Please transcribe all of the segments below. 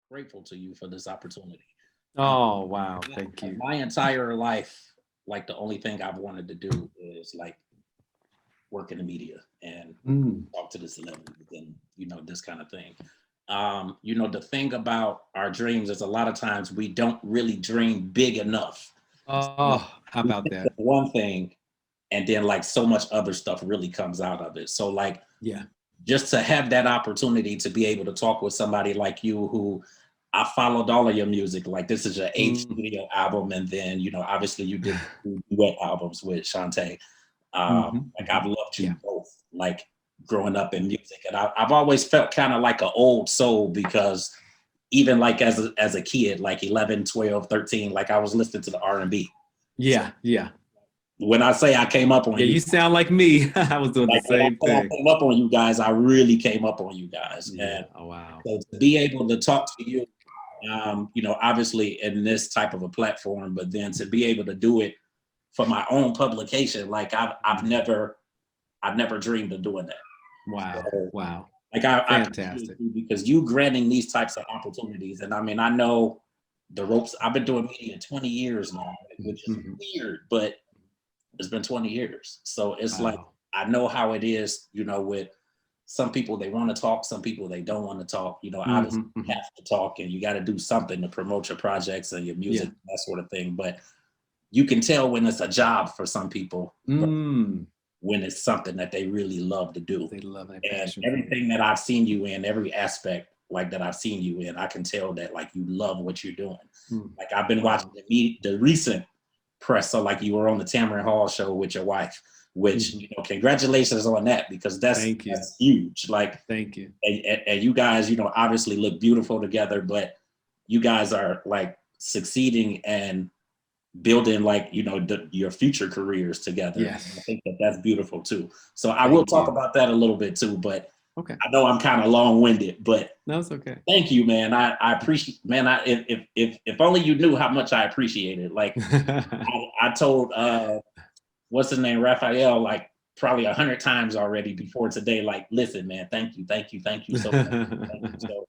grateful to you for this opportunity. Um, Oh, wow. Thank like you. my entire life, like the only thing I've wanted to do is like work in the media and Mm. talk to the celebrities and this kind of thing. The thing about our dreams is a lot of times we don't really dream big enough. So Oh, how we about think that? of one thing and then like so much other stuff really comes out of it. So like Yeah. just to have that opportunity to be able to talk with somebody like you who I followed all of your music. Like this is your eighth Mm. studio album, and then obviously you did duet albums with Shantae. Like I've loved Yeah. you both, like growing up in music, and I've always felt kind of like an old soul because even like as a kid, like 11, 12, 13, like I was listening to the R&B. So Yeah. Yeah. when I say I came up on Yeah. you, You sound like me. I was doing the like when I same say I thing. came up on you guys, I really came up on you guys, Yeah. and Oh, wow. so to be able to talk to you, obviously in this type of a platform, but then to be able to do it for my own publication, like I've never dreamed of doing that. Wow. So, Wow. like I appreciate Fantastic. you because you granting these types of opportunities, and I mean I know the ropes. I've been doing media 20 years now, which is Mhm. weird, but it's been 20 years. So it's like Wow. I know how it is, with some people they want to talk, some people they don't want to talk. Obviously Hmm. you Hmm. have to talk and you got to do something to promote your projects and your music, Yeah. that sort of thing. But you can tell when it's a job for some people, Mm. when it's something that they really love to do. They love a And passion for it. everything that I've seen you in, every aspect like that I've seen you in, I can tell that like you love what you're doing. Mm. Like I've been watching Wow. the recent press, so like you were on the Tamron Hall show with your wife, which Hmm. congratulations on that because that's Thank you. that's huge. Like Thank you. and you guys, obviously look beautiful together, but you guys are like succeeding and building like your future careers together. And I Yes. think that that's beautiful too. So I will Thank talk you. about that a little bit too, but Okay. I know I'm kind of long-winded, but No, it's okay. thank you, man. I appreciate, man. If only you knew how much I appreciate it. Like I told what's his name, Raphael, like probably 100 times already before today. Like, listen, man, thank you so much. Thank you so thank you.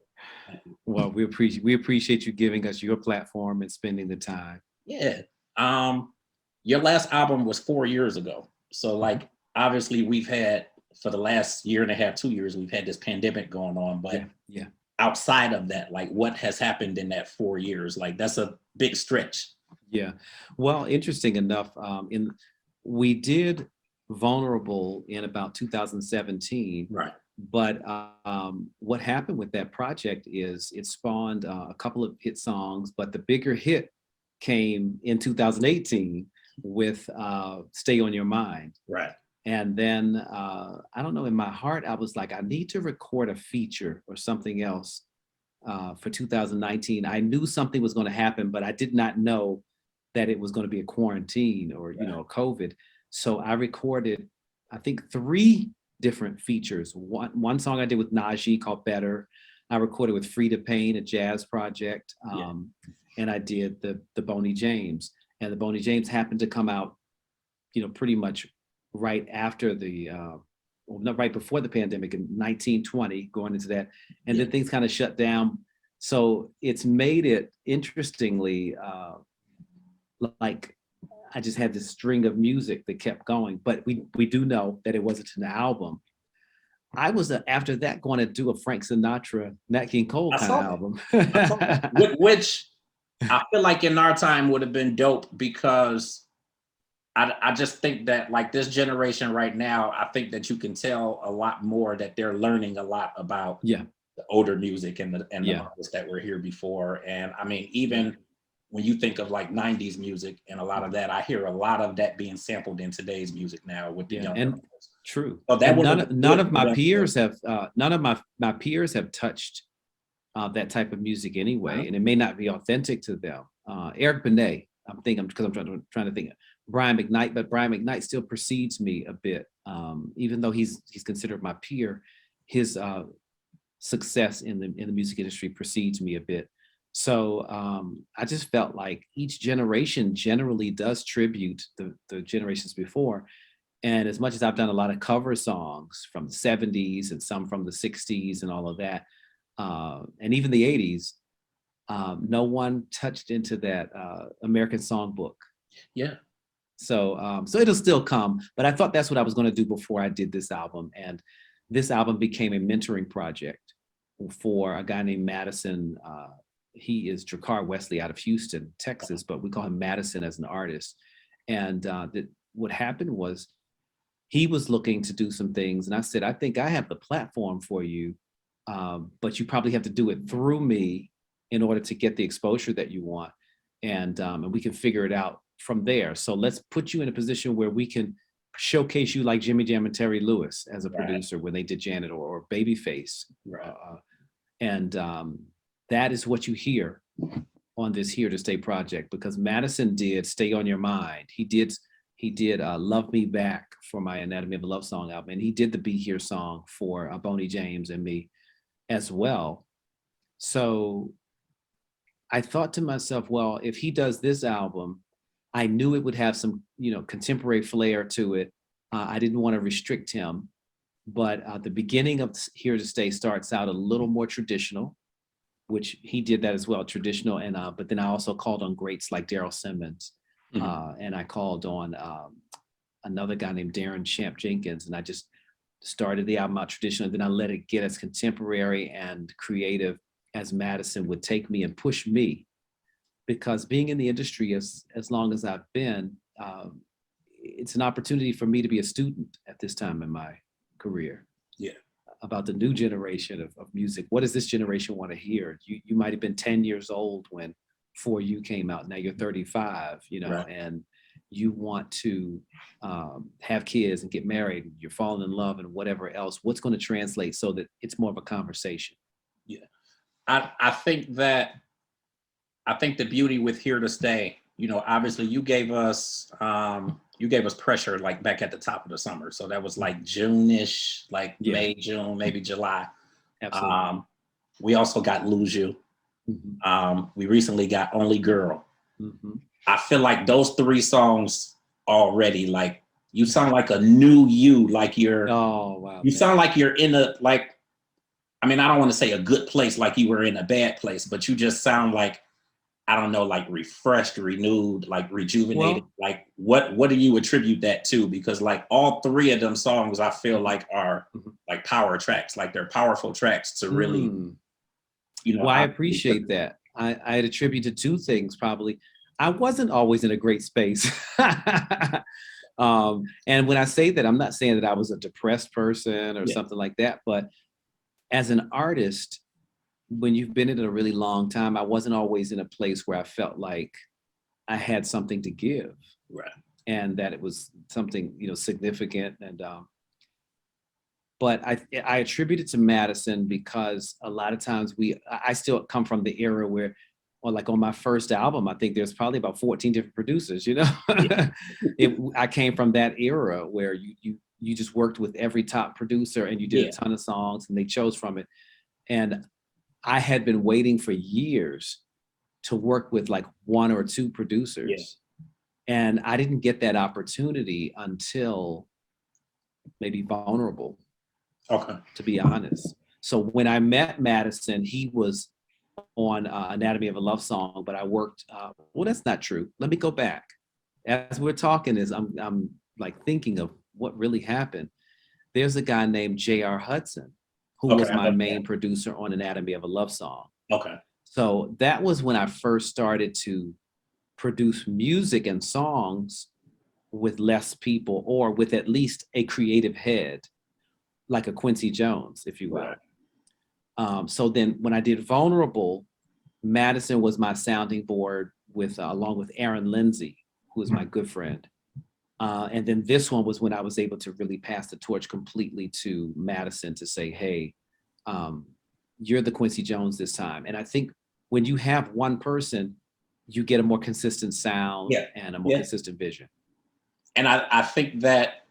Well, we appreciate you giving us your platform and spending the time. Yeah. Um, your last album was 4 years ago. So Mhm. like obviously we've had for the last year and a half, 2 years, we've had this pandemic going on. But Yeah, yeah, outside of that, like what has happened in that 4 years? Like that's a big stretch. yeah. Well, interesting enough, in we did Vulnerable in about 2017, Right. but what happened with that project is it spawned a couple of hit songs, but the bigger hit came in 2018 with "Stay on Your Mind." Right. And then I don't know, in my heart, I was like, I need to record a feature or something else for 2019. I knew something was going to happen, but I did not know that it was going to be a quarantine or, Right. a COVID. So I recorded, I think, three different features. One song I did with Najee called Better. I recorded with Frida Payne, a jazz project. Yeah. And I did the Boney James. And the Boney James happened to come out, pretty much right after well, not right before the pandemic in 1920, going into that, and Yeah. then things kind of shut down. So it's made it interestingly like I just had this string of music that kept going, but we do know that it wasn't an album. I was after that going to do a Frank Sinatra, Nat King Cole I kind of saw that. album. I saw that. Which I feel like in our time would have been dope because I just think that like this generation right now, I think that you can tell a lot more that they're learning a lot about Yeah, the older music and the yeah, artists that were here before. And I mean, yeah. even when you think of like 90s music and a lot of Mhm. that, I hear a lot of that being sampled in today's music now with the Yeah, younger and artists. true. So that And would have none been none good of for my them to peers have none of my peers have touched that type of music anyway, and it may not be authentic to them. Eric Benet, I'm thinking because I'm trying to think. Brian McKnight, but Brian McKnight still precedes me a bit, even though he's considered my peer. His success in the music industry precedes me a bit. So I just felt like each generation generally does tribute the generations before. And as much as I've done a lot of cover songs from the 70s and some from the 60s and all of that, and even the 80s, No one touched into that American Songbook. Yeah. So it'll still come, but I thought that's what I was going to do before I did this album. And this album became a mentoring project for a guy named Madison. He is Drakkar Wesley out of Houston, Texas, but we call him Madison as an artist. And what happened was he was looking to do some things. And I said, I think I have the platform for you, but you probably have to do it through me in order to get the exposure that you want. And we can figure it out from there. So let's put you in a position where we can showcase you like Jimmy Jam and Terry Lewis as a producer when they did Janet or Babyface. Right. And that is what you hear on this Here to Stay project, because Madison did Stay on Your Mind. He did Love Me Back for my Anatomy of a Love Song album. And he did the Be Here song for Boney James and me as well. So I thought to myself, well, if he does this album, I knew it would have some, contemporary flair to it. I didn't want to restrict him, but the beginning of Here to Stay starts out a little more traditional, which he did that as well, traditional. And but then I also called on greats like Daryl Simmons, and I called on another guy named Darren Champ Jenkins, and I just started the album out traditional. And then I let it get as contemporary and creative as Madison would take me and push me. Because being in the industry as long as I've been, it's an opportunity for me to be a student at this time in my career. Yeah. About the new generation of music. What does this generation want to hear? You might have been 10 years old when For You came out. Now you're 35, Right. and you want to have kids and get married. You're falling in love and whatever else. What's going to translate so that it's more of a conversation? Yeah. I think the beauty with Here to Stay, obviously you gave us pressure like back at the top of the summer. So that was like June-ish, like May, June, maybe July. Absolutely. We also got Lose You. We recently got Only Girl. I feel like those 3 songs already, like you sound like a new you, like you're, you sound like you're in a, like, I mean, I don't want to say a good place, like you were in a bad place, but you just sound like, I don't know, like refreshed, renewed, like rejuvenated. Like what do you attribute that to? Because like all 3 of them songs I feel like are like power tracks, like they're powerful tracks to really, Well, I appreciate that. I attribute to 2 things probably. I wasn't always in a great space. And when I say that, I'm not saying that I was a depressed person or something like that, but as an artist, when you've been in it a really long time, I wasn't always in a place where I felt like I had something to give, right, and that it was something significant. And but I attribute it to Madison because a lot of times I still come from the era where, or like on my first album, I think there's probably about 14 different producers. I came from that era where you just worked with every top producer and you did a ton of songs and they chose from it. And I had been waiting for years to work with like 1 or 2 producers. And I didn't get that opportunity until maybe Vulnerable, to be honest. So when I met Madison, he was on Anatomy of a Love Song, but I worked, well, that's not true. Let me go back. As we're talking, I'm like thinking of what really happened. There's a guy named J.R. Hudson, who was my main producer on Anatomy of a Love Song. So that was when I first started to produce music and songs with less people, or with at least a creative head, like a Quincy Jones, if you will. So then when I did Vulnerable, Madison was my sounding board with along with Aaron Lindsay, who is my good friend. And then this one was when I was able to really pass the torch completely to Madison to say, hey, you're the Quincy Jones this time. And I think when you have one person, you get a more consistent sound and a more consistent vision. And I think that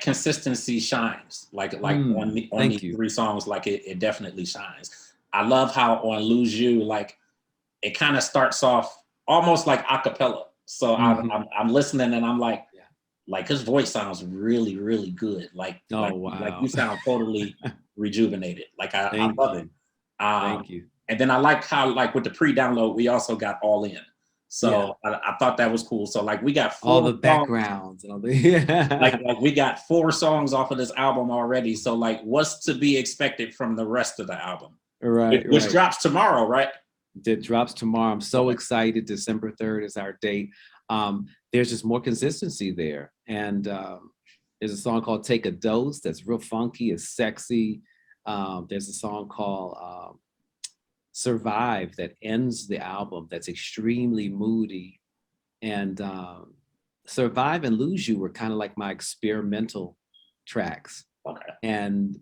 consistency shines, like on these 3 songs, like it definitely shines. I love how on Lose You, like it kind of starts off almost like a cappella. So I'm listening and I'm like his voice sounds really, really good. Like you sound totally rejuvenated. Like I love it. Thank you. And then I like how, like with the pre-download, we also got all in. Yeah. So I thought that was cool. So like we got All four the songs, backgrounds and all the like we got 4 songs off of this album already. So like what's to be expected from the rest of the album? right, Which right. drops tomorrow, right? That drops tomorrow. I'm so Okay. excited. December 3rd is our date. There's just more consistency there. And there's a song called Take a Dose that's real funky, it's sexy. There's a song called Survive that ends the album that's extremely moody. And Survive and Lose You were kind of like my experimental tracks. Okay. And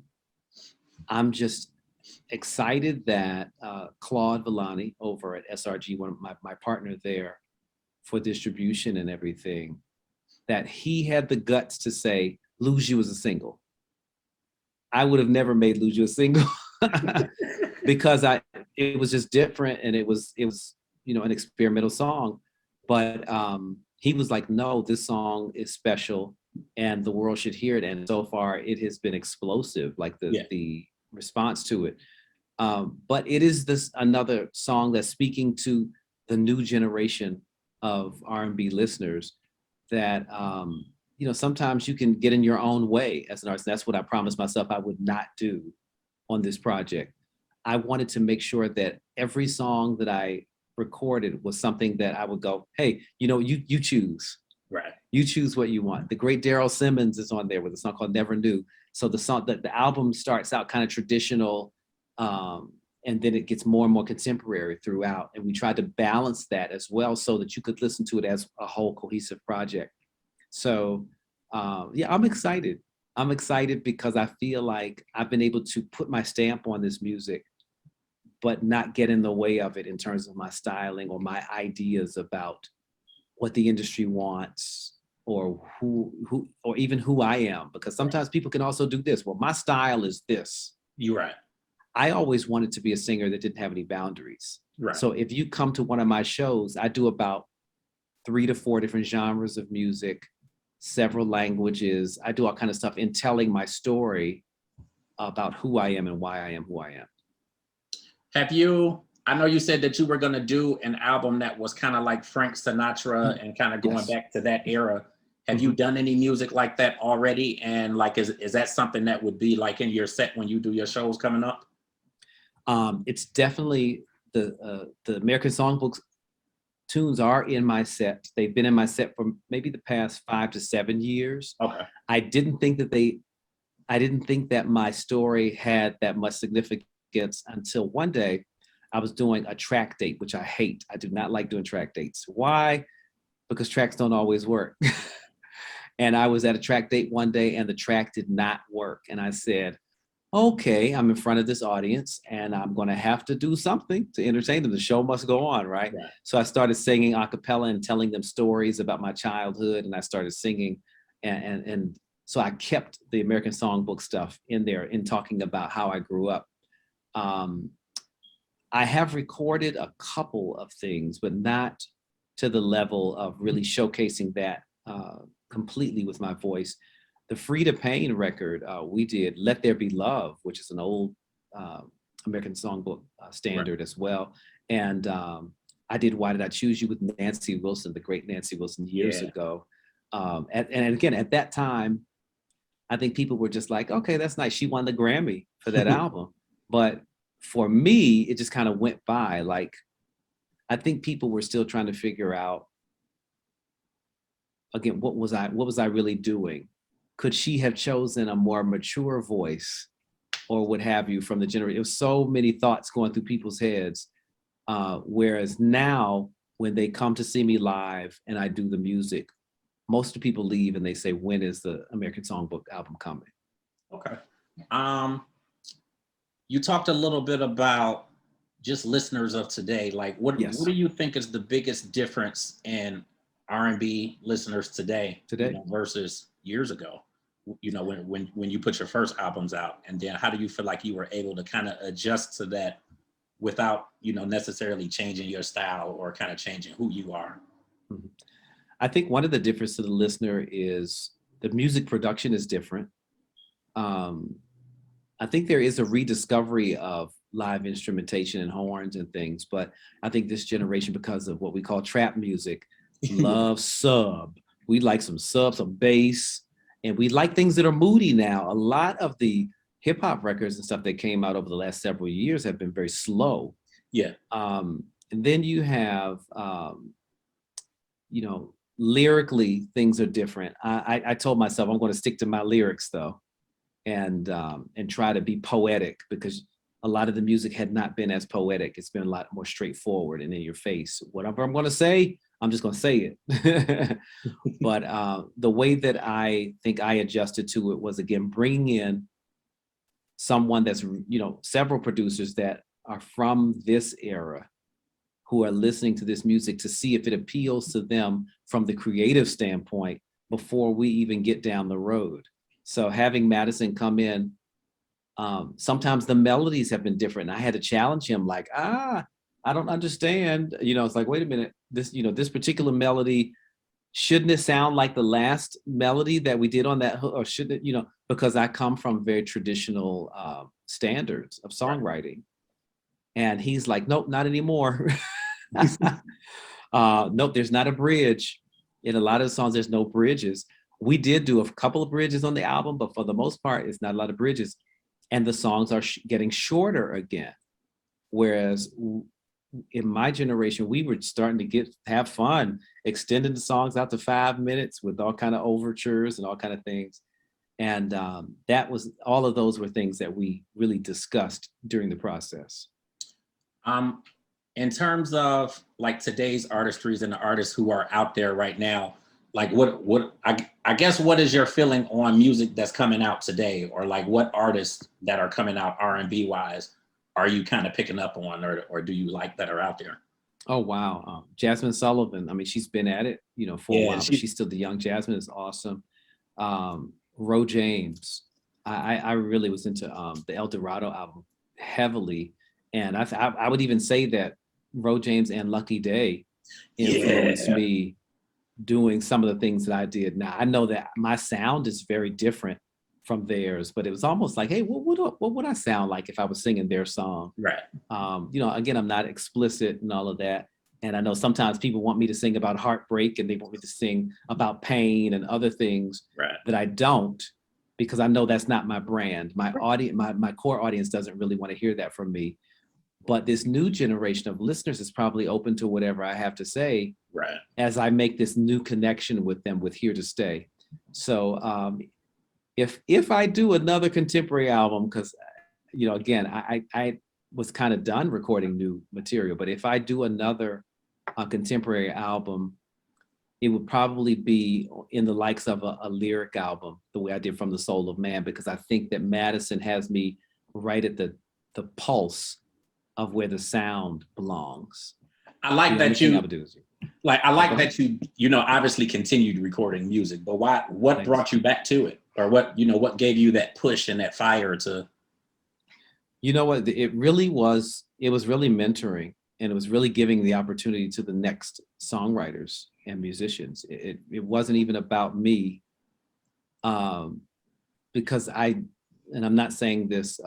I'm just excited that Claude Villani over at SRG, one of my partner there for distribution and everything, that he had the guts to say, Lose You is a single. I would have never made Lose You a single because it was just different and it was an experimental song. But he was like, no, this song is special and the world should hear it. And so far it has been explosive, like the response to it. But it is this another song that's speaking to the new generation of R&B listeners that sometimes you can get in your own way as an artist. That's what I promised myself I would not do on this project. I wanted to make sure that every song that I recorded was something that I would go, hey, you choose. Right. You choose what you want. The great Daryl Simmons is on there with a song called Never Knew. So the album starts out kind of traditional, and then it gets more and more contemporary throughout. And we tried to balance that as well so that you could listen to it as a whole cohesive project. So I'm excited. I'm excited because I feel like I've been able to put my stamp on this music, but not get in the way of it in terms of my styling or my ideas about what the industry wants or who or even who I am. Because sometimes people can also do this. Well, my style is this. You're right. I always wanted to be a singer that didn't have any boundaries. Right. So if you come to one of my shows, I do about 3 to 4 different genres of music, several languages. I do all kind of stuff in telling my story about who I am and why I am who I am. I know you said that you were going to do an album that was kind of like Frank Sinatra and kind of going back to that era. Have you done any music like that already? And like, is that something that would be like in your set when you do your shows coming up? It's definitely the American Songbooks tunes are in my set. They've been in my set for maybe the past 5 to 7 years. Okay. I didn't think that my story had that much significance until one day I was doing a track date, which I hate. I do not like doing track dates. Why? Because tracks don't always work. And I was at a track date one day and the track did not work. And I said, okay, I'm in front of this audience and I'm going to have to do something to entertain them. The show must go on, right? So I started singing a cappella and telling them stories about my childhood. And I started singing. And so I kept the American Songbook stuff in there in talking about how I grew up. I have recorded a couple of things, but not to the level of really showcasing that completely with my voice. The Frida Payne record, we did Let There Be Love, which is an old American Songbook standard as well. And I did Why Did I Choose You with Nancy Wilson, the great Nancy Wilson years ago. And again, at that time, I think people were just like, okay, that's nice. She won the Grammy for that album. But for me, it just kind of went by. Like, I think people were still trying to figure out, again, what was I really doing? Could she have chosen a more mature voice or what have you from the generation? It was so many thoughts going through people's heads. Whereas now, when they come to see me live and I do the music, most of the people leave and they say, when is the American Songbook album coming? Okay. You talked a little bit about just listeners of today. Like, what do you think is the biggest difference in R&B listeners today versus years ago? When you put your first albums out, and then how do you feel like you were able to kind of adjust to that without necessarily changing your style or kind of changing who you are? I think one of the differences to the listener is the music production is different. I think there is a rediscovery of live instrumentation and horns and things. But I think this generation, because of what we call trap music, loves sub. We like some sub, some bass, and we like things that are moody now. A lot of the hip hop records and stuff that came out over the last several years have been very slow. Yeah. And then you have, lyrically, things are different. I told myself I'm going to stick to my lyrics though, and try to be poetic, because a lot of the music had not been as poetic. It's been a lot more straightforward and in your face. Whatever I'm going to say, I'm just going to say it. But the way that I think I adjusted to it was, again, bringing in someone that's, several producers that are from this era, who are listening to this music, to see if it appeals to them from the creative standpoint before we even get down the road. So having Madison come in, sometimes the melodies have been different. And I had to challenge him, like, I don't understand. It's like, wait a minute, this particular melody, shouldn't it sound like the last melody that we did on that hook? Or should it, because I come from very traditional standards of songwriting. And he's like, nope, not anymore. Nope, there's not a bridge. In a lot of the songs, there's no bridges. We did do a couple of bridges on the album, but for the most part, it's not a lot of bridges. And the songs are getting shorter again. Whereas in my generation, we were starting to have fun extending the songs out to 5 minutes with all kind of overtures and all kind of things. And all of those were things that we really discussed during the process. In terms of like today's artistries and the artists who are out there right now, like I guess what is your feeling on music that's coming out today, or like what artists that are coming out R&B wise are you kind of picking up on, or do you like that are out there? Oh, wow. Jasmine Sullivan. I mean, she's been at it, for a while, but she's still the young Jasmine is awesome. Ro James. I really was into the El Dorado album heavily. And I would even say that Ro James and Lucky Day influenced me doing some of the things that I did. Now, I know that my sound is very different from theirs, but it was almost like, hey, what would I sound like if I was singing their song? Right. Again, I'm not explicit and all of that. And I know sometimes people want me to sing about heartbreak, and they want me to sing about pain and other things that I don't, because I know that's not my brand. My audience, my core audience doesn't really want to hear that from me. But this new generation of listeners is probably open to whatever I have to say, as I make this new connection with them with Here to Stay. So if I do another contemporary album, because again, I was kind of done recording new material, but if I do another contemporary album, it would probably be in the likes of a lyric album, the way I did From the Soul of Man, because I think that Madison has me right at the pulse of where the sound belongs. I like that you obviously continued recording music, but what brought you back to it? Or what gave you that push and that fire to? It was really mentoring, and it was really giving the opportunity to the next songwriters and musicians. It wasn't even about me, because and I'm not saying this,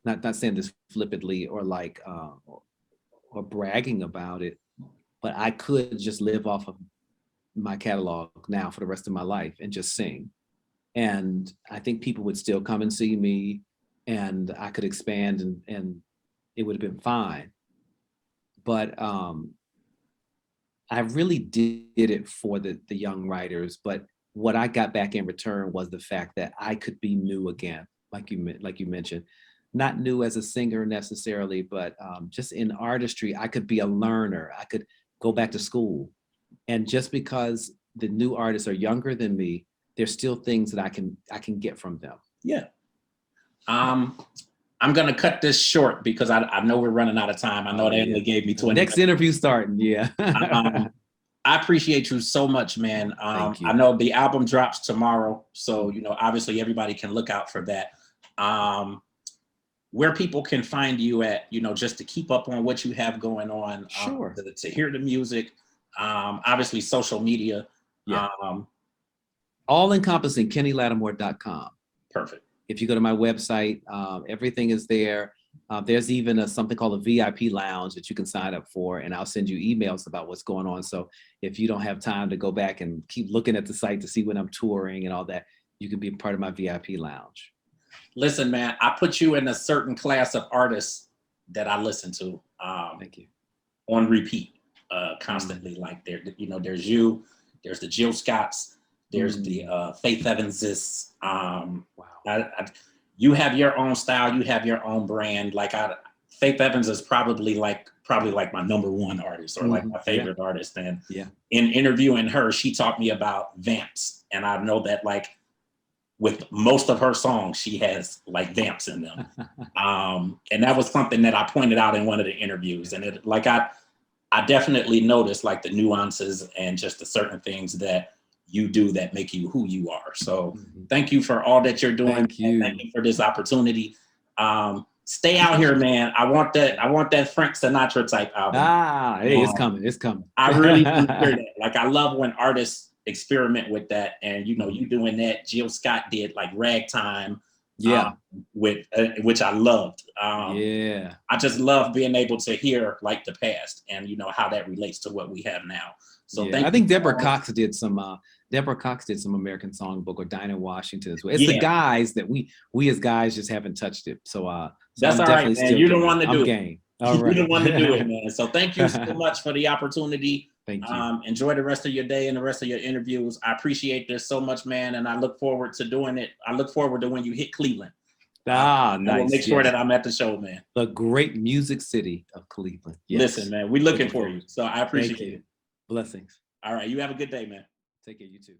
not saying this flippantly or like, or bragging about it, but I could just live off of my catalog now for the rest of my life and just sing. And I think people would still come and see me, and I could expand, and it would have been fine. But I really did it for the young writers. But what I got back in return was the fact that I could be new again, like you mentioned. Not new as a singer necessarily, but just in artistry, I could be a learner. I could go back to school. And just because the new artists are younger than me, there's still things that I can get from them. Yeah. I'm gonna cut this short because I know we're running out of time. I know they only gave me 20 Next interview starting, yeah. I appreciate you so much, man. Thank you. I know the album drops tomorrow, so obviously everybody can look out for that. Where people can find you at, just to keep up on what you have going on, sure. To hear the music, obviously social media. Yeah. All encompassing, KennyLattimore.com. Perfect. If you go to my website, everything is there. There's even something called a VIP lounge that you can sign up for, and I'll send you emails about what's going on. So if you don't have time to go back and keep looking at the site to see when I'm touring and all that, you can be a part of my VIP lounge. Listen, man, I put you in a certain class of artists that I listen to. Thank you. On repeat, constantly. Like there's you, there's the Jill Scotts, there's the Faith Evanses. Wow. You have your own style, you have your own brand. Like Faith Evans is probably like my number one artist, or like my favorite artist. And in interviewing her, she taught me about vamps, and I know that like with most of her songs, she has like vamps in them. And that was something that I pointed out in one of the interviews. And it like I definitely noticed like the nuances and just the certain things that you do that make you who you are. So thank you for all that you're doing. Thank you. Thank you for this opportunity. Stay out here, man. I want that Frank Sinatra type album. Hey, it's coming. It's coming. I really do hear that. Like, I love when artists experiment with that. And, you know, you doing that. Jill Scott did like Ragtime. With which I loved. I just love being able to hear like the past and, you know, how that relates to what we have now. So I think Deborah Cox did some American Songbook, or Dinah Washington as well. It's the guys that we as guys just haven't touched it. So that's all right, man. You're the one to do it. All right. You're the one to do it, man. So thank you so much for the opportunity. Thank you. Enjoy the rest of your day and the rest of your interviews. I appreciate this so much, man. And I look forward to doing it. I look forward to when you hit Cleveland. Nice. We'll make sure that I'm at the show, man. The great music city of Cleveland. Listen, man, we're looking for you. So I appreciate it. Blessings. All right. You have a good day, man. Take care. You too.